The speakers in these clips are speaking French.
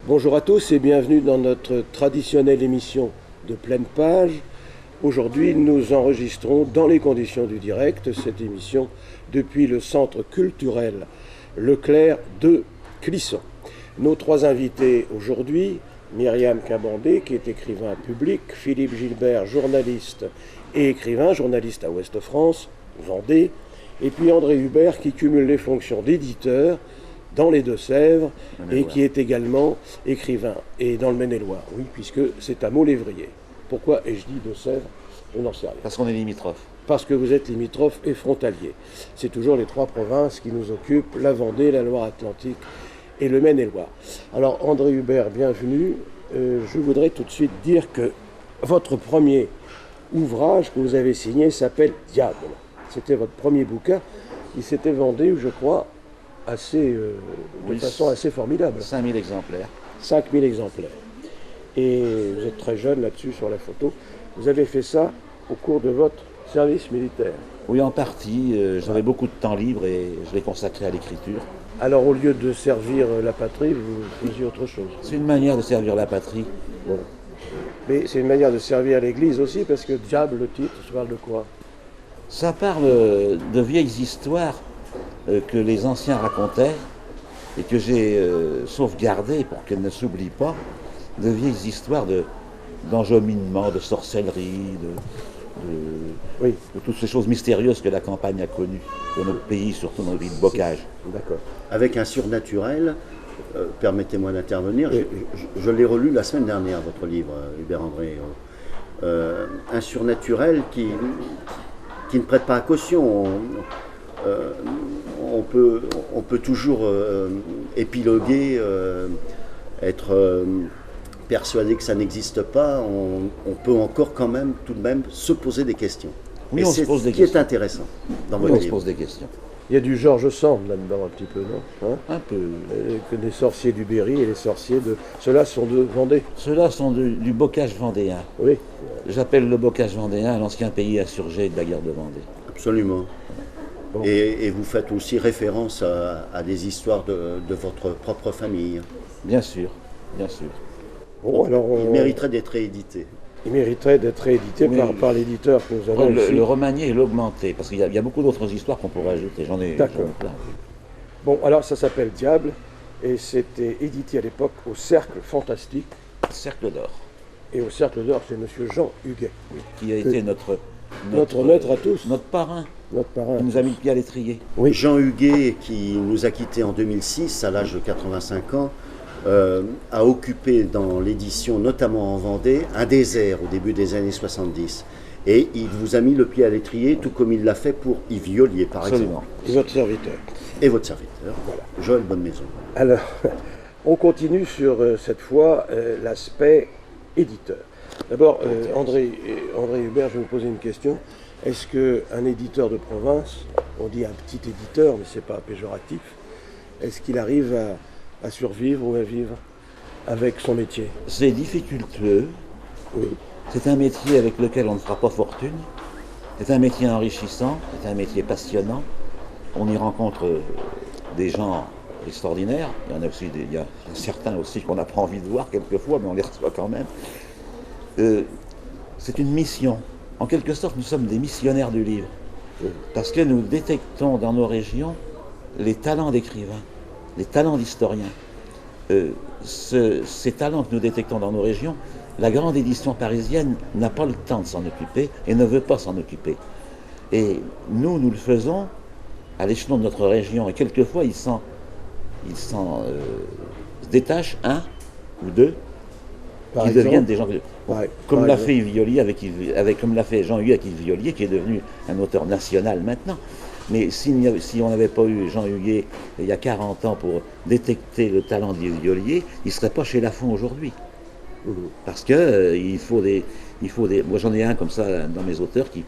Bonjour à tous et bienvenue dans notre traditionnelle émission de pleine page. Aujourd'hui, nous enregistrons dans les conditions du direct cette émission depuis le centre culturel Leclerc de Clisson. Nos trois invités aujourd'hui, Myriam Cabandé, qui est écrivain public, Philippe Gilbert, journaliste et écrivain, journaliste à Ouest-France, Vendée, et puis André Hubert, qui cumule les fonctions d'éditeur dans les Deux-Sèvres et qui est également écrivain. Et dans le Maine-et-Loire, oui, puisque c'est à Mont-Lévrier. Pourquoi ai-je dit Deux-Sèvres? Je n'en sais rien. Parce qu'on est limitrophe. Parce que vous êtes limitrophe et frontalier. C'est toujours les trois provinces qui nous occupent, la Vendée, la Loire-Atlantique et le Maine-et-Loire. Alors André Hubert, bienvenue. Je voudrais tout de suite dire que votre premier ouvrage que vous avez signé s'appelle Diable. C'était votre premier bouquin. Il s'était vendu, je crois, de façon assez formidable. 5000 exemplaires. 5000 exemplaires. Et vous êtes très jeune là-dessus sur la photo. Vous avez fait ça au cours de votre service militaire. Oui, en partie. J'avais beaucoup de temps libre et je l'ai consacré à l'écriture. Alors au lieu de servir la patrie, vous faisiez autre chose. C'est une manière de servir la patrie. Bon. Mais c'est une manière de servir l'Église aussi, parce que Diable, le titre, ça parle de quoi? Ça parle de vieilles histoires que les anciens racontaient et que j'ai sauvegardées pour qu'elles ne s'oublient pas, de vieilles histoires d'enjolinement, de sorcellerie, de toutes ces choses mystérieuses que la campagne a connues de notre pays, surtout dans nos villes de bocage. D'accord. Avec un surnaturel, permettez-moi d'intervenir, je l'ai relu la semaine dernière, votre livre, Hubert André. Un surnaturel qui ne prête pas à caution. On peut toujours épiloguer, être persuadé que ça n'existe pas. On peut encore quand même, tout de même, se poser des questions. Oui, et on c'est se pose des ce qui questions. est intéressant dans Oui, votre on se livre. pose des questions. Il y a du George Sand là-dedans un petit peu, non? Hein? Un peu. Que des sorciers du Berry et les sorciers de... Ceux-là sont de Vendée. Ceux-là sont du bocage vendéen. Oui. J'appelle le bocage vendéen l'ancien pays insurgé de la guerre de Vendée. Absolument. Bon. Et vous faites aussi référence à des histoires de votre propre famille. Bien sûr, bien sûr. Bon, alors Il mériterait d'être réédité. il mériterait d'être réédité Oui. par l'éditeur que nous avons ici. Le remanier et l'augmenter, parce qu'il y a beaucoup d'autres histoires qu'on pourrait ajouter. J'en ai D'accord. plein. Bon, alors ça s'appelle Diable et c'était édité à l'époque au Cercle Fantastique. Cercle d'or, Et au Cercle d'Or, c'est monsieur Jean Huguet, qui a été notre maître à tous, notre parrain, notre parrain. qui nous a mis le pied à l'étrier. Oui. Jean Huguet, qui nous a quittés en 2006, à l'âge de 85 ans, a occupé dans l'édition, notamment en Vendée, un désert au début des années 70. Et il vous a mis le pied à l'étrier, tout comme il l'a fait pour Yves Violier, par Absolument. Et votre serviteur. exemple. Et votre serviteur, Joël Bonnemaison. Alors, on continue sur cette fois l'aspect éditeur. D'abord, André Hubert, je vais vous poser une question. Est-ce qu'un éditeur de province, on dit un petit éditeur, mais ce n'est pas péjoratif, est-ce qu'il arrive à survivre ou à vivre avec son métier? C'est difficultueux, Oui. c'est un métier avec lequel on ne fera pas fortune, c'est un métier enrichissant, c'est un métier passionnant. On y rencontre des gens extraordinaires, il y en a aussi il y a certains aussi qu'on n'a pas envie de voir quelquefois, mais on les reçoit quand même. C'est une mission. En quelque sorte, nous sommes des missionnaires du livre, parce que nous détectons dans nos régions les talents d'écrivains, les talents d'historiens. Ces talents que nous détectons dans nos régions, la grande édition parisienne n'a pas le temps de s'en occuper et ne veut pas s'en occuper. Et nous le faisons à l'échelon de notre région, et quelquefois ils s'en détachent un ou deux Par qui exemple, deviennent des gens comme par l'a exemple. fait Yves Violier comme l'a fait Jean Huguet avec Yves Violier, qui est devenu un auteur national maintenant. Mais si on n'avait pas eu Jean Huguet il y a 40 ans pour détecter le talent d'Yves Violier, il ne serait pas chez Lafon aujourd'hui. Parce que il faut des. Moi j'en ai un comme ça dans mes auteurs qui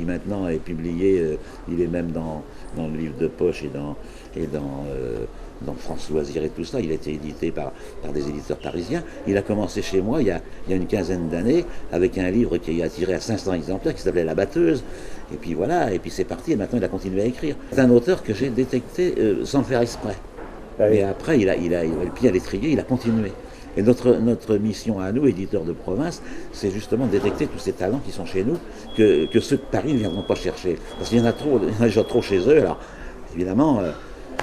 maintenant est publié, il est même dans le livre de poche et dans France Loisirs et tout ça. Il a été édité par des éditeurs parisiens. Il a commencé chez moi il y a une quinzaine d'années avec un livre qui a tiré à 500 exemplaires qui s'appelait La Batteuse. Et puis voilà, et puis c'est parti, et maintenant il a continué à écrire. C'est un auteur que j'ai détecté sans le faire exprès. Ah oui. Mais après, il a le pied à l'étrier, il a continué. Et notre mission à nous, éditeurs de province, c'est justement de détecter tous ces talents qui sont chez nous, que ceux de Paris ne viendront pas chercher. Parce qu'il y en a trop, il y en a déjà trop chez eux. Alors, évidemment,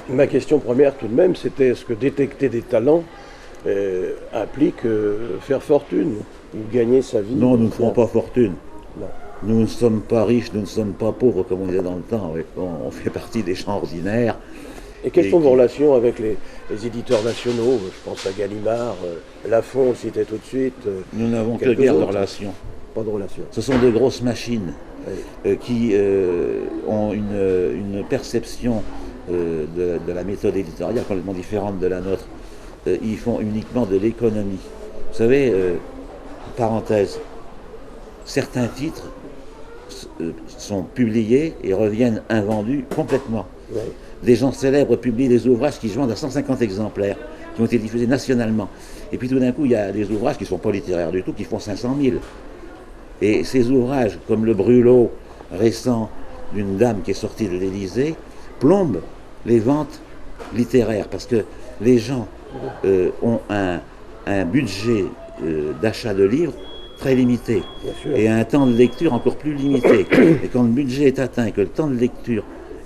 Ma question première tout de même, c'était est-ce que détecter des talents implique faire fortune ou gagner sa vie? non, nous ne ferons pas fortune. Non. Nous ne sommes pas riches, nous ne sommes pas pauvres, comme on disait dans le temps. Oui. On fait partie des gens ordinaires. Et quelles Et sont vos qui- relations avec les éditeurs nationaux? Je pense à Gallimard, Lafon, on le citait tout de suite. Nous n'avons que quelques guère de autres. relations. Pas de relations. Ce sont de grosses machines Oui. qui ont une perception de la méthode éditoriale complètement différente de la nôtre. Ils font uniquement de l'économie. Vous savez, parenthèse, certains titres sont publiés et reviennent invendus complètement. Oui. Des gens célèbres publient des ouvrages qui se vendent à 150 exemplaires, qui ont été diffusés nationalement. Et puis tout d'un coup, il y a des ouvrages qui ne sont pas littéraires du tout, qui font 500 000. Et ces ouvrages, comme le brûlot récent d'une dame qui est sortie de l'Élysée, plombent les ventes littéraires, parce que les gens ont un budget d'achat de livres très limité, Bien sûr. et un temps de lecture encore plus limité. Et quand le budget est atteint et que le temps de lecture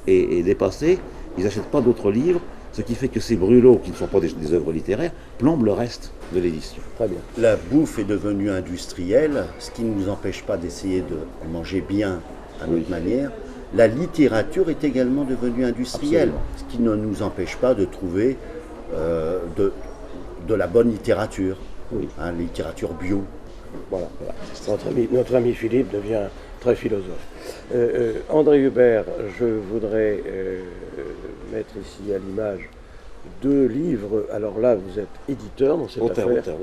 est dépassé, ils n'achètent pas d'autres livres, ce qui fait que ces brûlots, qui ne sont pas des œuvres littéraires, plombent le reste de l'édition. Très bien. La bouffe est devenue industrielle, ce qui ne nous empêche pas d'essayer de manger bien à notre manière. La littérature est également devenue industrielle, Absolument. ce qui ne nous empêche pas de trouver de la bonne littérature, Oui. Littérature bio. Voilà. Notre ami Philippe devient très philosophe. André Hubert, je voudrais mettre ici à l'image deux livres. Alors là, vous êtes éditeur dans cette affaire. Auteur.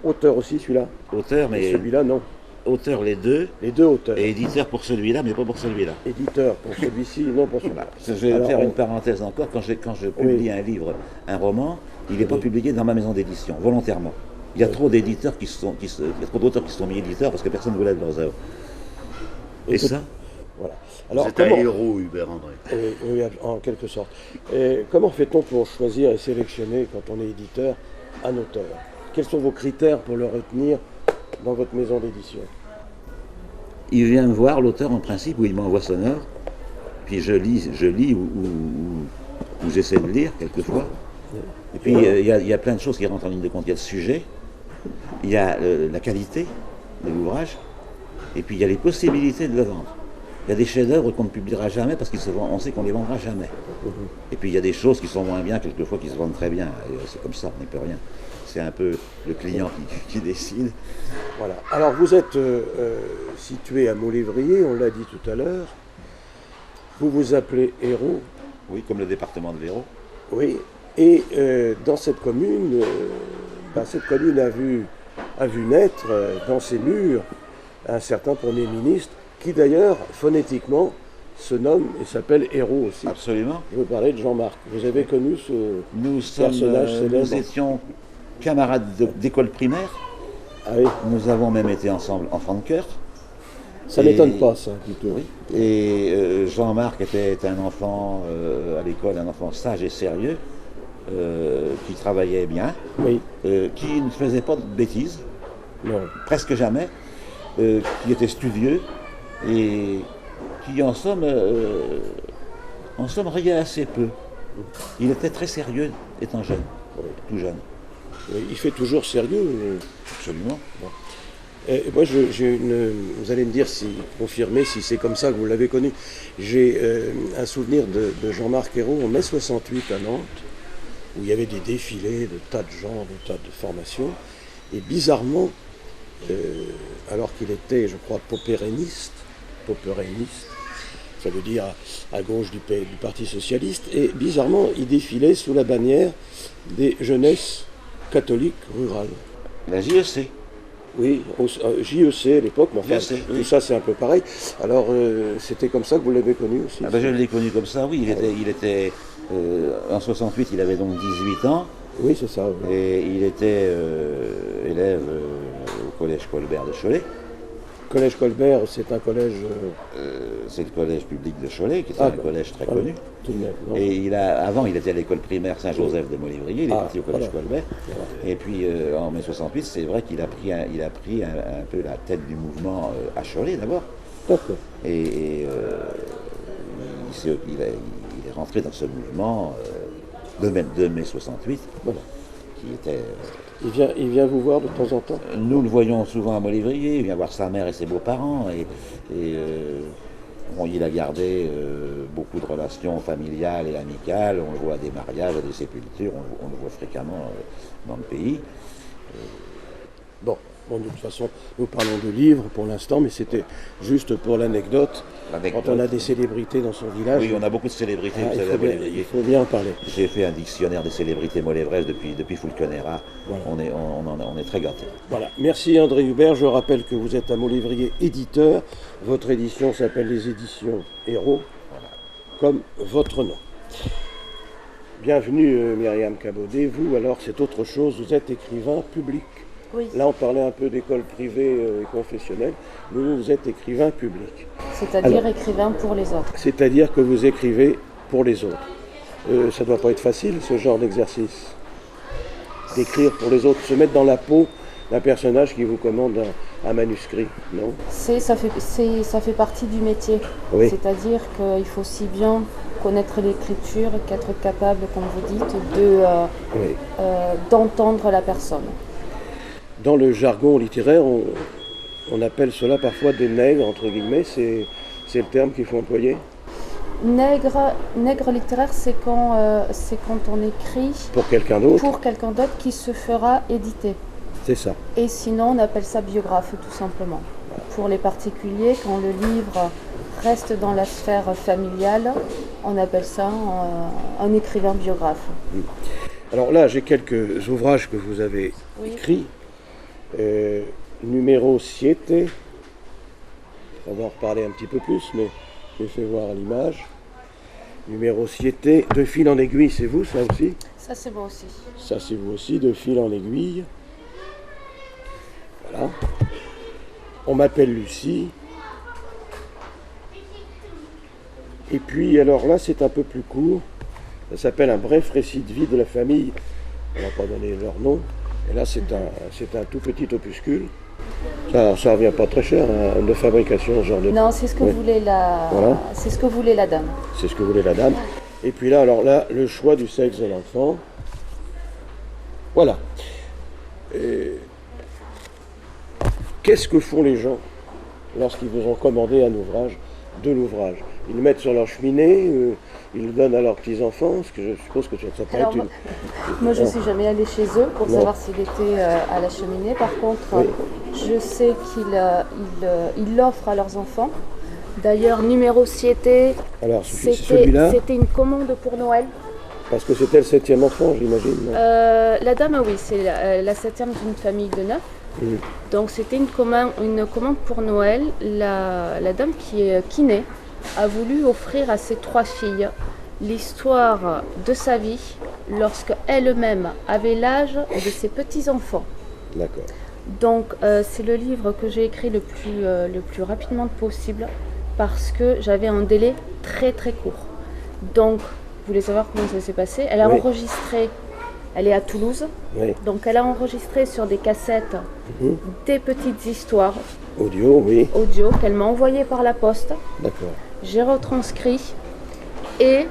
Auteur aussi, celui-là. Auteur, Et mais celui-là, non. auteur les deux, Les deux auteurs. et éditeur pour celui-là, mais pas pour celui-là. Éditeur pour celui-ci, non pour celui-là. Je vais Alors, faire une parenthèse encore. Quand je publie un livre, un roman, il n'est pas publié dans ma maison d'édition, volontairement. Il y a trop d'éditeurs il y a trop d'auteurs qui se sont mis éditeurs parce que personne ne voulait de leurs œuvres. Et Écoute, ça, Voilà. Vous Alors, êtes un héros, Hubert André. Oui, en quelque sorte. Et comment fait-on pour choisir et sélectionner, quand on est éditeur, un auteur? Quels sont vos critères pour le retenir dans votre maison d'édition? il vient me voir, l'auteur, en principe, où il m'envoie son œuvre, puis je lis ou j'essaie de lire quelquefois. Et puis il y a plein de choses qui rentrent en ligne de compte. Il y a le sujet, il y a la qualité de l'ouvrage, et puis il y a les possibilités de le vendre. Il y a des chefs-d'œuvre qu'on ne publiera jamais parce qu'on sait qu'on ne les vendra jamais. Et puis il y a des choses qui sont moins bien, quelquefois qui se vendent très bien. Et c'est comme ça, on n'y peut rien. C'est un peu le client qui décide. Voilà. Alors, vous êtes situé à Montlévrier, on l'a dit tout à l'heure. Vous vous appelez Hérault. Oui, comme le département de l'Hérault. Oui. Et dans cette commune a vu naître dans ses murs un certain Premier ministre qui d'ailleurs, phonétiquement, se nomme et s'appelle Hérault aussi. Absolument. Je veux parler de Jean-Marc. Vous avez connu ce personnage célèbre? Nous étions camarades d'école primaire. Ah oui, Nous avons même été ensemble enfants de cœur. ça Et- m'étonne pas, ça, plutôt. Oui. Et Jean-Marc était un enfant à l'école, un enfant sage et sérieux, qui travaillait bien, Oui, qui ne faisait pas de bêtises, non. presque jamais, qui était studieux et qui en somme riait assez peu. Il était très sérieux étant jeune, tout jeune. Il fait toujours sérieux. Absolument. Et moi, vous allez me dire confirmer si c'est comme ça que vous l'avez connu. J'ai un souvenir de Jean-Marc Hérault en mai 68 à Nantes, où il y avait des défilés de tas de gens, de tas de formations. Et bizarrement, alors qu'il était, je crois, popéréniste, ça veut dire à gauche du Parti Socialiste, et bizarrement, il défilait sous la bannière des jeunesses catholiques rurales. La JEC. Oui, au JEC à l'époque, mais enfin, JEC, tout oui. ça c'est un peu pareil. Alors, c'était comme ça que vous l'avez connu aussi? Ah ben, je l'ai connu comme ça, oui. Il était en 68, il avait donc 18 ans. Oui, c'est ça. Oui. Et il était élève au collège Colbert de Cholet. collège Colbert, c'est un collège... C'est le collège public de Cholet, qui est Ah, un bah, collège très ah, connu. tout de même, non. Et avant, il était à l'école primaire Saint-Joseph de Molévrier, il est parti au collège voilà. Colbert. Et puis en mai 68, c'est vrai qu'il a pris, un peu la tête du mouvement à Cholet d'abord. D'accord. Et il est rentré dans ce mouvement de mai 68, Voilà. qui était... Il vient vous voir de temps en temps? Nous le voyons souvent à Molévrier, il vient voir sa mère et ses beaux-parents, bon, il a gardé beaucoup de relations familiales et amicales, on le voit à des mariages, à des sépultures, on le voit fréquemment dans le pays. Bon, de toute façon, nous parlons de livres pour l'instant, mais c'était juste pour l'anecdote. Quand on a des célébrités dans son village... Oui, on a beaucoup de célébrités, vous savez, à il Molévrier. faut bien en parler. J'ai fait un dictionnaire des célébrités molévraises depuis Fulconera. Voilà. On est très gâtés. Voilà. Merci André Hubert. Je rappelle que vous êtes à Molévrier éditeur. Votre édition s'appelle les éditions Héros, comme votre nom. Bienvenue Myriam Cabaudet. Vous, alors, c'est autre chose. Vous êtes écrivain public. Oui, Là, on parlait un peu d'école privée et confessionnelle. Vous êtes écrivain public. c'est-à-dire Alors, écrivain pour les autres. C'est-à-dire que vous écrivez pour les autres. Ça ne doit pas être facile, ce genre d'exercice. D'écrire pour les autres, se mettre dans la peau d'un personnage qui vous commande un manuscrit, non? Ça fait partie du métier. Oui. C'est-à-dire qu'il faut si bien connaître l'écriture qu'être capable, comme vous dites, Oui. d'entendre la personne. Dans le jargon littéraire, on appelle cela parfois des nègres, entre guillemets. C'est le terme qu'il faut employer. Nègre littéraire, c'est quand on écrit Pour quelqu'un d'autre, pour quelqu'un d'autre qui se fera éditer. c'est ça. Et sinon, on appelle ça biographe, tout simplement. Pour les particuliers, quand le livre reste dans la sphère familiale, on appelle ça un écrivain biographe. Alors là, j'ai quelques ouvrages que vous avez Oui. écrits. Numéro 7. On va en reparler un petit peu plus, mais je vais faire voir l'image. Numéro 7. De fil en aiguille, c'est vous, ça aussi? Ça, c'est moi aussi. Ça, c'est vous aussi, de fil en aiguille. Voilà. On m'appelle Lucie. Et puis, alors là, c'est un peu plus court. Ça s'appelle un bref récit de vie de la famille. On va pas donner leur nom. Et là, c'est un tout petit opuscule. Ça revient pas très cher hein, de fabrication, ce genre de... Non, c'est ce que Oui. voulait Voilà. c'est ce que voulait la dame. C'est ce que voulait la dame. Et puis là, alors là, le choix du sexe de l'enfant. Voilà. Et qu'est-ce que font les gens lorsqu'ils vous ont commandé un ouvrage, de l'ouvrage? Ils le mettent sur leur cheminée, ils le donnent à leurs petits-enfants, parce que je suppose que ça peut Alors, être une... moi, je ne suis jamais allée chez eux pour Non. savoir s'il était à la cheminée. Par contre, Oui. je sais qu'ils l'offrent à leurs enfants. D'ailleurs, numéro 7, Alors, c'est celui-là, c'était une commande pour Noël. parce que c'était le 7e enfant, j'imagine. non? La dame, oui, c'est la 7e d'une famille de 9. Mhm. Donc c'était une commande pour Noël. La dame qui est kiné a voulu offrir à ses 3 filles l'histoire de sa vie lorsque elle-même avait l'âge de ses petits-enfants. D'accord. Donc c'est le livre que j'ai écrit le plus rapidement possible parce que j'avais un délai très très court. Donc, vous voulez savoir comment ça s'est passé? Elle a Oui. enregistré, elle est à Toulouse, Oui. donc elle a enregistré sur des cassettes Mhm. des petites histoires Audio, oui. audio qu'elle m'a envoyées par la poste. D'accord. J'ai retranscrit et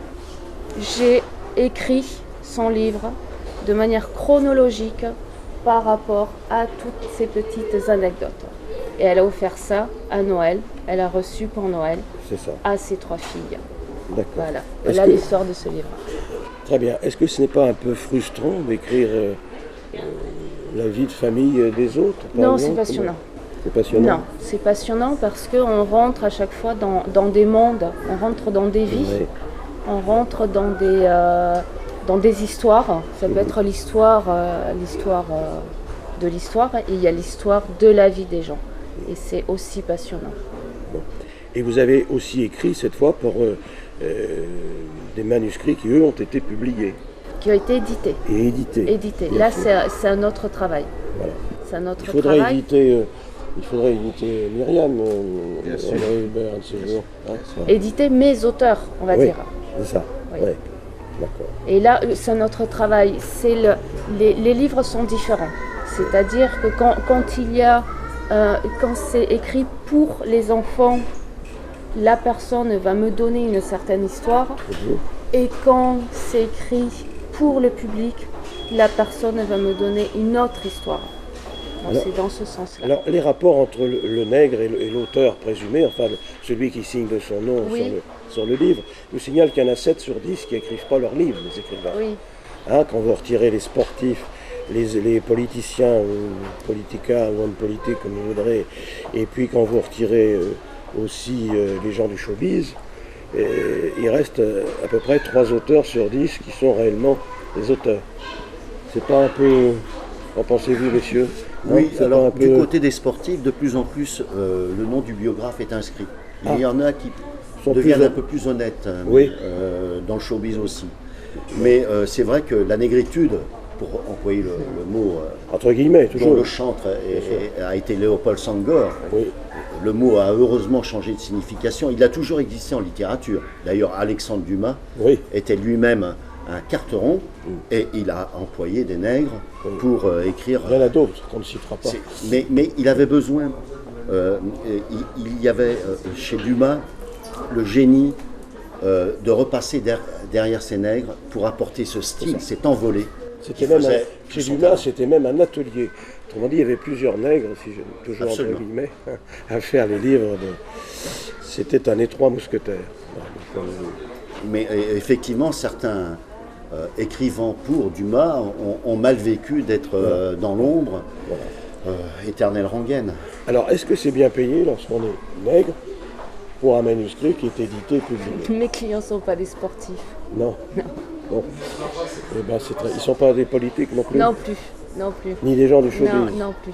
j'ai écrit son livre de manière chronologique par rapport à toutes ces petites anecdotes. Et elle a offert ça à Noël. Elle a reçu pour Noël C'est ça. à ses 3 filles. D'accord. Voilà, Est-ce voilà que- l'histoire de ce livre. Très bien. Est-ce que ce n'est pas un peu frustrant d'écrire la vie de famille des autres par Non, exemple? c'est passionnant. C'est passionnant. Non, c'est passionnant parce qu'on rentre à chaque fois dans des mondes, on rentre dans des vies, Oui. on rentre dans des histoires. Ça peut être l'histoire de l'histoire et il y a l'histoire de la vie des gens. Et c'est aussi passionnant. Et vous avez aussi écrit cette fois pour des manuscrits qui, eux, ont été publiés Qui a été édité. et édités. Édité. Bien Là, sûr. c'est un autre travail. Voilà. C'est un autre Il faudrait travail. éditer Il faudrait imiter Myriam, Bien sûr. André Hubert, un de ces jours. Hein, Éditer mes auteurs, on va oui, dire. c'est ça. Oui. Ouais. D'accord. Et là, c'est notre travail. Les livres sont différents. C'est-à-dire que quand c'est écrit pour les enfants, la personne va me donner une certaine histoire. Et quand c'est écrit pour le public, la personne va me donner une autre histoire. Donc c'est dans ce sens-là. Alors, les rapports entre le nègre et l'auteur présumé, enfin celui qui signe de son nom Oui. sur le livre, nous signale qu'il y en a 7 sur 10 qui n'écrivent pas leurs livres, les écrivains. Oui, Hein, quand vous retirez les sportifs, les politiciens, ou politica, ou hommes politiques, comme vous voudrez, et puis quand vous retirez aussi les gens du showbiz, il reste à peu près 3 auteurs sur 10 qui sont réellement des auteurs. C'est pas un peu... Qu'en pensez-vous, messieurs? Oui, Non, c'est alors pas un du peu- côté des sportifs, de plus en plus, le nom du biographe est inscrit. Il y en a qui Sont deviennent plus- un peu plus honnêtes Oui. dans le showbiz aussi. Mais c'est vrai que la négritude, pour employer le mot Entre guillemets, dont toujours. le chantre a été Léopold Senghor, Oui. le mot a heureusement changé de signification. Il a toujours existé en littérature. D'ailleurs, Alexandre Dumas Oui. était lui-même un carteron et il a employé des nègres pour écrire. Il y en a d'autres qu'on ne citera pas. Mais il avait besoin, il y avait chez Dumas le génie de repasser derrière ces nègres pour apporter ce style, cet envolé. C'était qui même faisait chez son Dumas, talent. c'était même un atelier. Autrement dit, il y avait plusieurs nègres, si je, toujours entre Absolument. guillemets, à faire les livres. C'était un étroit mousquetaire. Mais effectivement, certains écrivants pour Dumas ont mal vécu d'être dans l'ombre, éternelle rengaine. Alors, est-ce que c'est bien payé lorsqu'on est nègre pour un manuscrit qui est édité et publié? mes clients ne sont pas des sportifs. Non. Bon. Eh ben, ils ne sont pas des politiques non plus. Non plus, non plus. Ni des gens du showbiz. Non plus.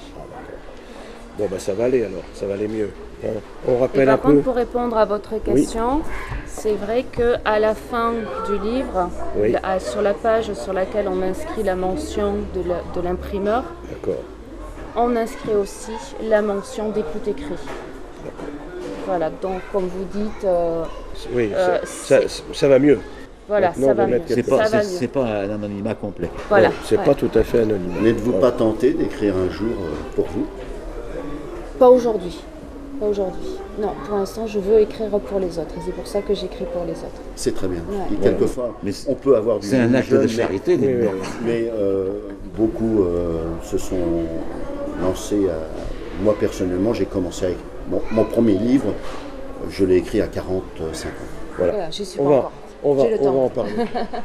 Bon, ben, ça va aller alors. Ça va aller mieux. Hein. On Et rappelle par un contre, peu. pour répondre à votre question, c'est vrai qu'à la fin du livre, Oui. sur la page sur laquelle on inscrit la mention de l'imprimeur, D'accord. on inscrit aussi la mention d'écoute écrit. Voilà, donc comme vous dites, Oui, c'est- ça va mieux. voilà, Maintenant, ça on va va mieux. mettre C'est quelque pas, Ça va c'est mieux. pas un anonymat complet. Voilà. Non, c'est ouais. pas tout à fait anonyme. N'êtes-vous pas tenté d'écrire un jour pour vous? Pas aujourd'hui. Pas aujourd'hui. Non, pour l'instant, je veux écrire pour les autres. Et c'est pour ça que j'écris pour les autres. C'est très bien. Ouais. Et quelquefois, Mais on peut avoir du C'est un acte jeune, de charité, Oui, dites-moi. oui. mais beaucoup se sont lancés. Moi, personnellement, j'ai commencé avec mon premier livre. Je l'ai écrit à 45 ans. Voilà, j'y suis On pas va, encore. on va, J'ai le on va temps. en parler.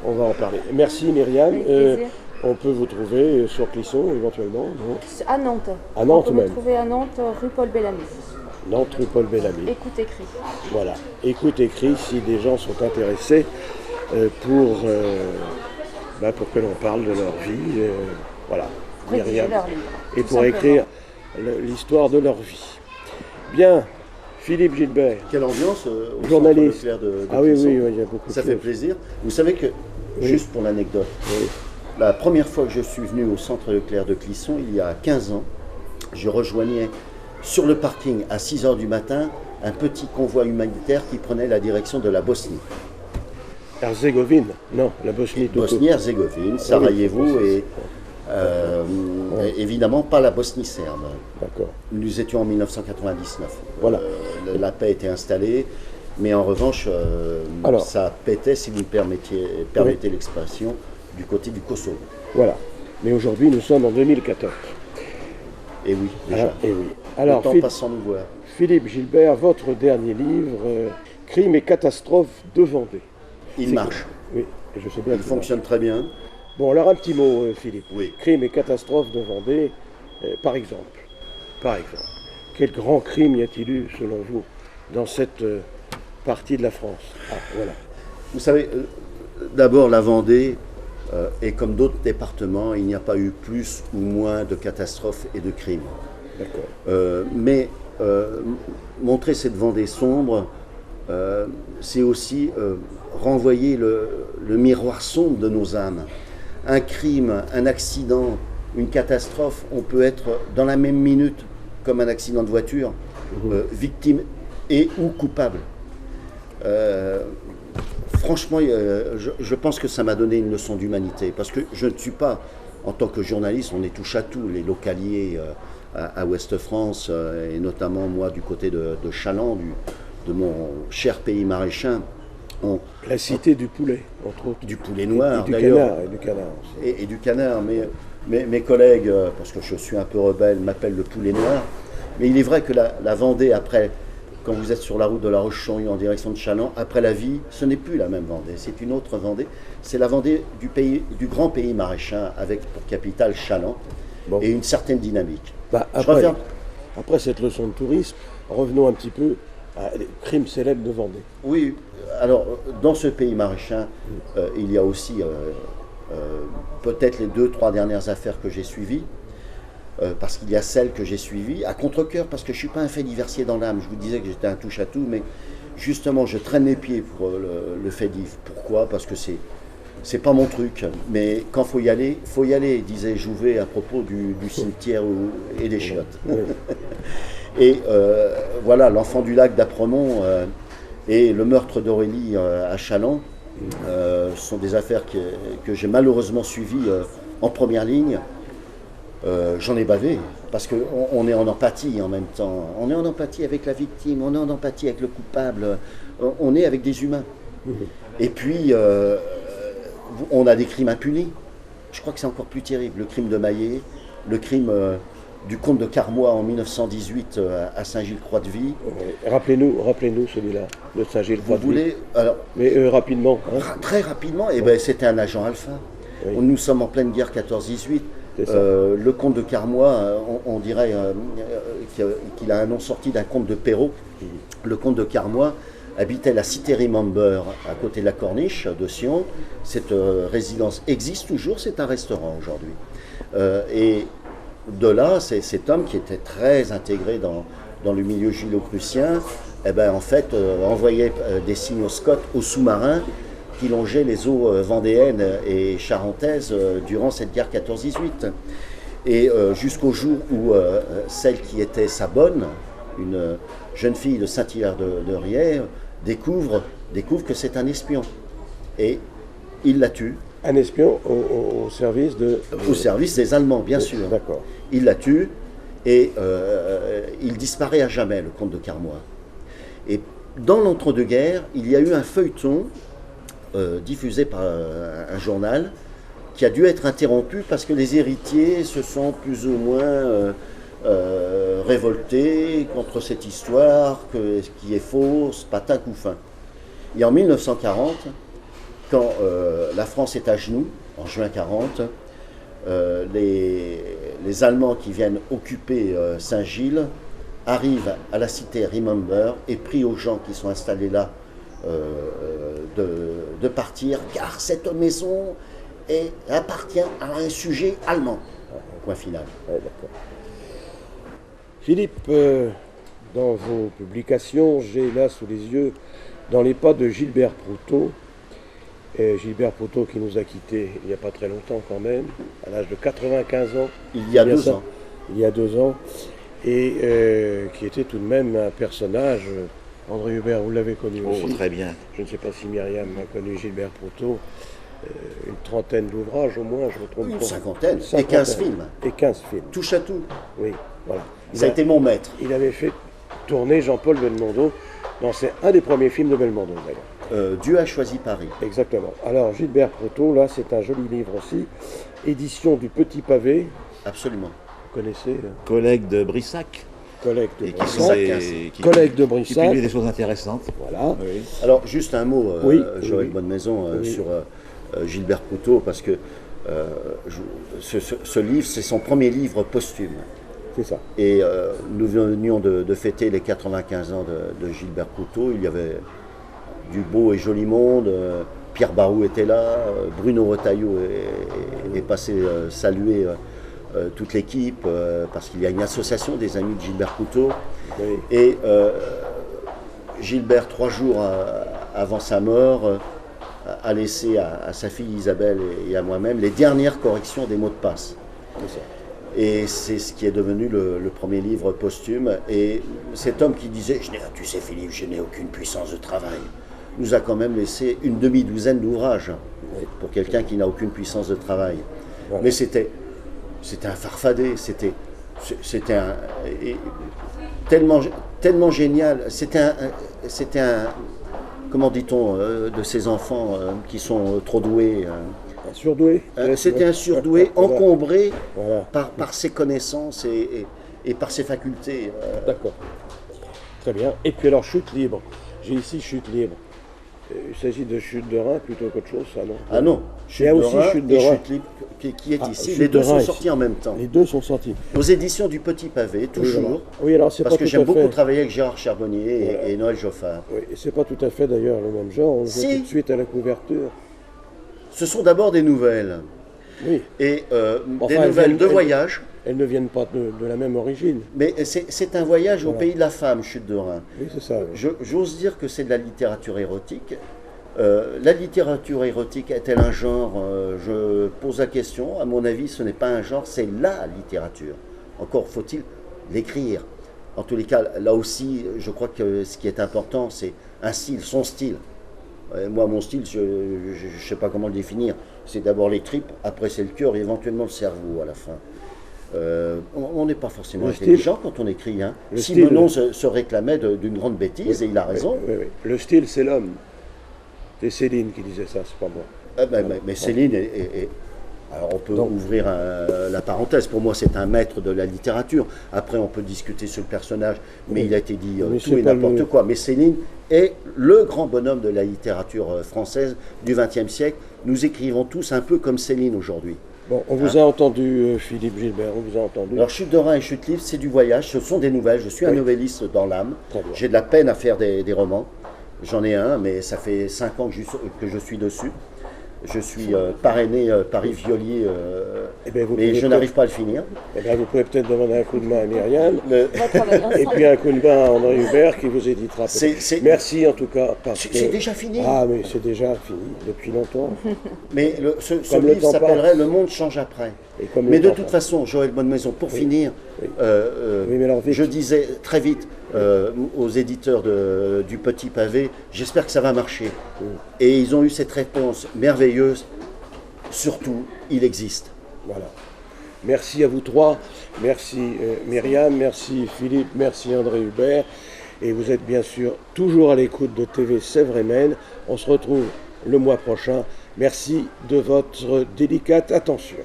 On va en parler. Merci Myriam. Avec plaisir. On peut vous trouver sur Clisson éventuellement, non? C'est à Nantes. À Nantes On peut même. me trouver à Nantes, rue Paul Bellamy. Nantes, rue Paul Bellamy. Écoute écrit. Voilà. Écoute écrit si des gens sont intéressés pour que l'on parle de leur vie. Voilà. Rédiger Myriam. leur livre. Et tout pour simplement. écrire l'histoire de leur vie. Bien. Philippe Gilbert. Quelle ambiance au Journaliste. Centre Leclerc de Ah oui, Clisson. oui, il y a beaucoup Ça de fait choses. plaisir. Vous savez que, juste pour l'anecdote, la première fois que je suis venu au Centre Leclerc de Clisson, il y a 15 ans, je rejoignais sur le parking à 6 h du matin un petit convoi humanitaire qui prenait la direction de la Bosnie. Herzégovine. Non, la Bosnie tout court. Bosnie-Herzégovine, Sarajevo et évidemment pas la Bosnie serbe. D'accord. Nous étions en 1999. Voilà. La paix était installée, mais en revanche, Alors. ça pétait, si vous me permettez l'expression, du côté du Kosovo. Voilà. Mais aujourd'hui, nous sommes en 2014. Et oui, déjà. Ah, et oui. Alors, Le temps Philippe, passe sans nous voir. Philippe Gilbert, votre dernier livre, Crimes et catastrophes de Vendée. Il marche. Oui, je sais bien. Il qu'il fonctionne très bien. marche. Bon, alors un petit mot, Philippe. Oui. Crimes et catastrophes de Vendée, par exemple. Par exemple. Quel grand crime y a-t-il eu, selon vous, dans cette partie de la France? Ah, voilà. Vous savez, d'abord, la Vendée, et comme d'autres départements, il n'y a pas eu plus ou moins de catastrophes et de crimes. D'accord. Mais montrer cette Vendée sombre, c'est aussi renvoyer le miroir sombre de nos âmes. Un crime, un accident, une catastrophe, on peut être dans la même minute comme un accident de voiture, victime et ou coupable. Franchement, je pense que ça m'a donné une leçon d'humanité, parce que je ne suis pas, en tant que journaliste, on est touche à tout, les localiers à Ouest-France, et notamment moi du côté de Chaland, de mon cher pays maraîchin. La cité du poulet, entre autres. Du poulet noir, et d'ailleurs. Et du canard aussi. Et du canard, mais mes collègues, parce que je suis un peu rebelle, m'appellent le poulet noir. Mais il est vrai que la Vendée, après, quand vous êtes sur la route de La Roche-Changy en direction de Chaland, après la vie, ce n'est plus la même Vendée, c'est une autre Vendée. C'est la Vendée du grand pays maraîchin, avec pour capitale Chaland, et une certaine dynamique. Après cette leçon de tourisme, revenons un petit peu à des crimes célèbres de Vendée. Oui, alors dans ce pays maraîchin, il y a aussi peut-être les 2-3 dernières affaires que j'ai suivies, parce qu'il y a celles que j'ai suivies à contre-cœur, parce que je ne suis pas un fait diversier dans l'âme. Je vous disais que j'étais un touche-à-tout, mais justement, je traîne les pieds pour le fait div. Pourquoi? Parce que c'est pas mon truc, mais quand faut y aller, disait Jouvet à propos du cimetière et des chiottes. Oui. Et voilà, l'enfant du lac d'Apremont et le meurtre d'Aurélie à Chaland sont des affaires que j'ai malheureusement suivies en première ligne. J'en ai bavé, parce qu'on est en empathie en même temps. On est en empathie avec la victime, on est en empathie avec le coupable, on est avec des humains. Et puis, on a des crimes impunis. Je crois que c'est encore plus terrible. Le crime de Maillet, le crime du comte de Carmois en 1918 à Saint-Gilles-Croix-de-Vie. Rappelez-nous celui-là, de Saint-Gilles-Croix-de-Vie. Vous voulez alors, mais rapidement. Hein. Très rapidement, c'était un agent alpha. Oui. Nous sommes en pleine guerre 14-18. Le comte de Carmois, on dirait qu'il a un nom sorti d'un comte de Perrault. Le comte de Carmois habitait la cité Remember à côté de la Corniche de Sion. Cette résidence existe toujours, c'est un restaurant aujourd'hui. Et de là, c'est cet homme qui était très intégré dans le milieu gillo-prussien, en fait, envoyait des signaux-scots aux sous-marins qui longeaient les eaux vendéennes et charentaises durant cette guerre 14-18. Et jusqu'au jour où celle qui était sa bonne, une jeune fille de Saint-Hilaire-de-Riez, découvre que c'est un espion. Et il la tue. Un espion au service de... Au service des Allemands, bien sûr. D'accord. Il la tue et il disparaît à jamais, le comte de Carmois. Et dans l'entre-deux-guerres, il y a eu un feuilleton diffusé par un journal qui a dû être interrompu parce que les héritiers se sont plus ou moins révoltés contre cette histoire qui est fausse, patin couffin. Et en 1940, quand la France est à genoux, en juin 40, les Allemands qui viennent occuper Saint-Gilles arrivent à la cité Remember et prient aux gens qui sont installés là de partir, car cette maison appartient à un sujet allemand. Point final. Ouais, d'accord. Philippe, dans vos publications, j'ai là sous les yeux Dans les pas de Gilbert Proutot. Gilbert Proutot qui nous a quittés il n'y a pas très longtemps quand même, à l'âge de 95 ans. Il y a 2 ans. Il y a 2 ans. Et qui était tout de même un personnage. André Hubert, vous l'avez connu aussi. Très bien. Je ne sais pas si Myriam a connu Gilbert Proutot. Une trentaine d'ouvrages au moins, je me trompe pas. Une cinquantaine. Et 15 films. Et 15 films. Touche à tout. Oui, voilà. Ça a été mon maître. Il avait fait tourner Jean-Paul Belmondo. C'est un des premiers films de Belmondo d'ailleurs. Dieu a choisi Paris. Exactement. Alors Gilbert Proutot, là c'est un joli livre aussi. Édition du Petit Pavé. Absolument. Vous connaissez Collègue de Brissac. Collègue de Et Brissac. Collègue de Qui Brissac. publie des choses intéressantes. Voilà. Oui. Alors, juste un mot, Joël oui. Bonnemaison, Oui. sur Gilbert Proutot, parce que ce livre, c'est son premier livre posthume. C'est ça. Et nous venions de fêter les 95 ans de Gilbert Proutot. Il y avait du beau et joli monde. Pierre Barou était là. Bruno Retailleau est passé saluer toute l'équipe, parce qu'il y a une association des amis de Gilbert Proutot. Oui. Et Gilbert, 3 jours avant sa mort, a laissé à sa fille Isabelle et à moi-même les dernières corrections des mots de passe. C'est ça. Et c'est ce qui est devenu le premier livre posthume. Et cet homme qui disait, tu sais Philippe, je n'ai aucune puissance de travail, nous a quand même laissé une demi-douzaine d'ouvrages pour quelqu'un qui n'a aucune puissance de travail. Voilà. Mais c'était un farfadet, c'était tellement génial. C'était un comment dit-on, de ces enfants qui sont trop doués. Un surdoué. C'était un surdoué encombré par ses connaissances et par ses facultés. D'accord. Très bien. Et puis alors, chute libre. J'ai ici chute libre. Il s'agit de chute de rein plutôt qu'autre chose, ça, non? Ah non, chute de rein et chute libre qui est ici. Les deux sont sortis en même temps. Les deux sont sortis. Aux éditions du Petit Pavé, toujours. Oui, alors c'est parce pas que tout j'aime à beaucoup fait travailler avec Gérard Charbonnier et Noël Joffard. Oui, et c'est pas tout à fait d'ailleurs le même genre. On le voit tout de suite à la couverture. Ce sont d'abord des nouvelles. Oui. Et des nouvelles de voyage. Elles ne viennent pas de la même origine. Mais c'est un voyage au pays de la femme, Chute de rein. Oui, c'est ça. Oui. J'ose dire que c'est de la littérature érotique. La littérature érotique est-elle un genre? Je pose la question. À mon avis, ce n'est pas un genre, c'est la littérature. Encore faut-il l'écrire. En tous les cas, là aussi, je crois que ce qui est important, c'est un style, son style. Moi, mon style, je ne sais pas comment le définir. C'est d'abord les tripes, après c'est le cœur et éventuellement le cerveau à la fin. On n'est pas forcément intelligent quand on écrit. Hein. Simenon se réclamait d'une grande bêtise, et il a raison. Oui. Le style, c'est l'homme. C'est Céline qui disait ça, c'est pas moi. Mais Céline alors on peut ouvrir la parenthèse. Pour moi, c'est un maître de la littérature. Après, on peut discuter sur le personnage, mais il a été dit tout et n'importe quoi. Mais Céline est le grand bonhomme de la littérature française du XXe siècle. Nous écrivons tous un peu comme Céline aujourd'hui. Bon, on vous a entendu, Philippe Gilbert, on vous a entendu. Alors, Chute de rein et Chute libre, c'est du voyage, ce sont des nouvelles. Je suis un novelliste dans l'âme. J'ai de la peine à faire des romans. J'en ai un, mais ça fait 5 ans que je suis dessus. Je suis parrainé par Yves Violier, mais je n'arrive pas à le finir. Vous pouvez peut-être demander un coup de main à Myriam, et puis un coup de main à André Hubert qui vous éditera. Merci en tout cas. C'est déjà fini. Ah, mais c'est déjà fini, depuis longtemps. Mais ce livre s'appellerait Le monde change après. Mais de toute façon, Joël Bonnemaison, pour finir, je disais très vite aux éditeurs du Petit Pavé, j'espère que ça va marcher. Et ils ont eu cette réponse merveilleuse. Surtout, il existe. Voilà. Merci à vous trois. Merci Myriam, merci Philippe, merci André Hubert. Et vous êtes bien sûr toujours à l'écoute de TV Sèvres et Maine. On se retrouve le mois prochain. Merci de votre délicate attention.